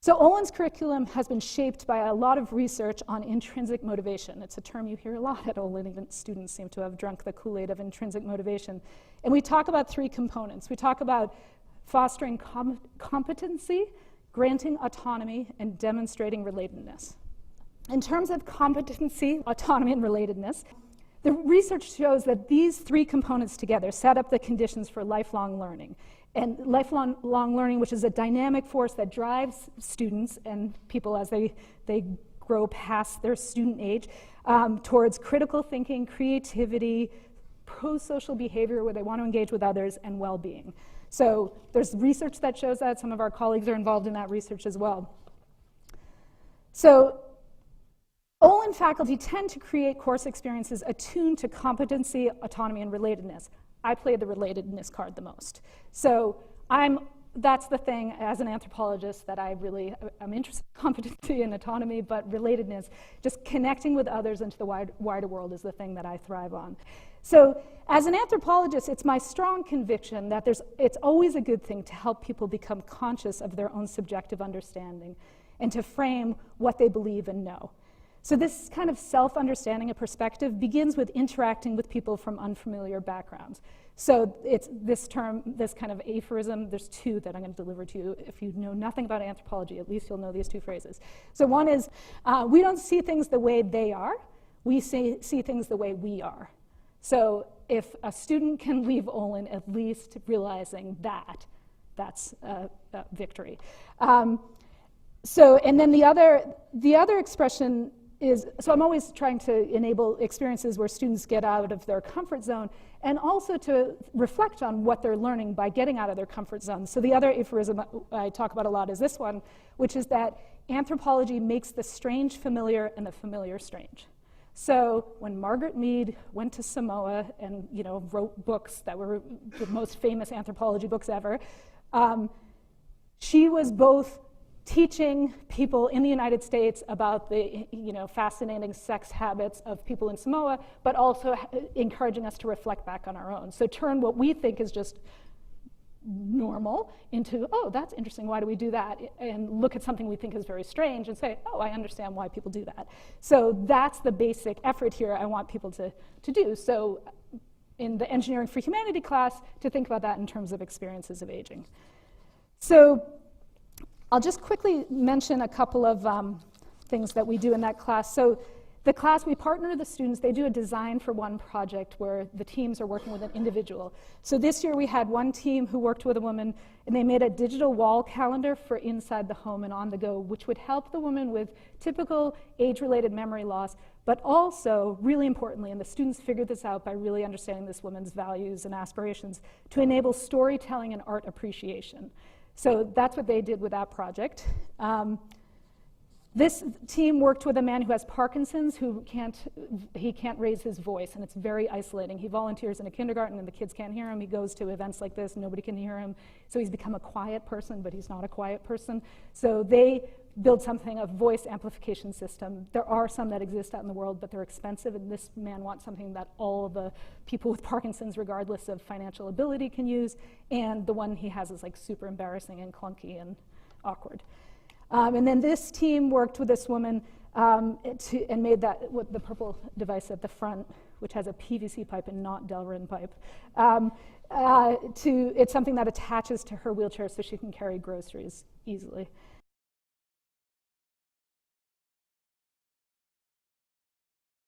So Olin's curriculum has been shaped by a lot of research on intrinsic motivation. It's a term you hear a lot at Olin. Even students seem to have drunk the Kool-Aid of intrinsic motivation. And we talk about three components. We talk about fostering competency, granting autonomy, and demonstrating relatedness. In terms of competency, autonomy, and relatedness, the research shows that these three components together set up the conditions for lifelong learning. And lifelong learning, which is a dynamic force that drives students and people as they grow past their student age towards critical thinking, creativity, pro-social behavior where they want to engage with others, and well-being. So there's research that shows that. Some of our colleagues are involved in that research as well. So Olin faculty tend to create course experiences attuned to competency, autonomy, and relatedness. I play the relatedness card the most. So that's the thing as an anthropologist that I'm interested in competency and autonomy, but relatedness, just connecting with others into the wider world is the thing that I thrive on. So as an anthropologist, it's my strong conviction that it's always a good thing to help people become conscious of their own subjective understanding and to frame what they believe and know. So this kind of self-understanding of perspective begins with interacting with people from unfamiliar backgrounds. So it's this term, this kind of aphorism, there's two that I'm going to deliver to you. If you know nothing about anthropology, at least you'll know these two phrases. So one is, we don't see things the way they are, we see things the way we are. So if a student can leave Olin at least realizing that, that's a victory. And then the other expression is, so I'm always trying to enable experiences where students get out of their comfort zone and also to reflect on what they're learning by getting out of their comfort zone. So the other aphorism I talk about a lot is this one, which is that anthropology makes the strange familiar and the familiar strange. So when Margaret Mead went to Samoa and wrote books that were the most famous anthropology books ever, she was both teaching people in the United States about the fascinating sex habits of people in Samoa, but also encouraging us to reflect back on our own. So turn what we think is just normal into, oh, that's interesting, why do we do that? And look at something we think is very strange and say, oh, I understand why people do that. So that's the basic effort here I want people to do. So in the Engineering for Humanity class, to think about that in terms of experiences of aging. So I'll just quickly mention a couple of things that we do in that class. So the class, we partner the students. They do a design for one project where the teams are working with an individual. So this year we had one team who worked with a woman, and they made a digital wall calendar for inside the home and on the go, which would help the woman with typical age-related memory loss, but also, really importantly, and the students figured this out by really understanding this woman's values and aspirations, to enable storytelling and art appreciation. So that's what they did with that project. This team worked with a man who has Parkinson's, he can't raise his voice, and it's very isolating. He volunteers in a kindergarten, and the kids can't hear him. He goes to events like this, and nobody can hear him. So he's become a quiet person, but he's not a quiet person. So they build something, a voice amplification system. There are some that exist out in the world, but they're expensive, and this man wants something that all the people with Parkinson's, regardless of financial ability, can use, and the one he has is like super embarrassing and clunky and awkward. And then this team worked with this woman and made that, with the purple device at the front, which has a PVC pipe and not Delrin pipe. It's something that attaches to her wheelchair so she can carry groceries easily.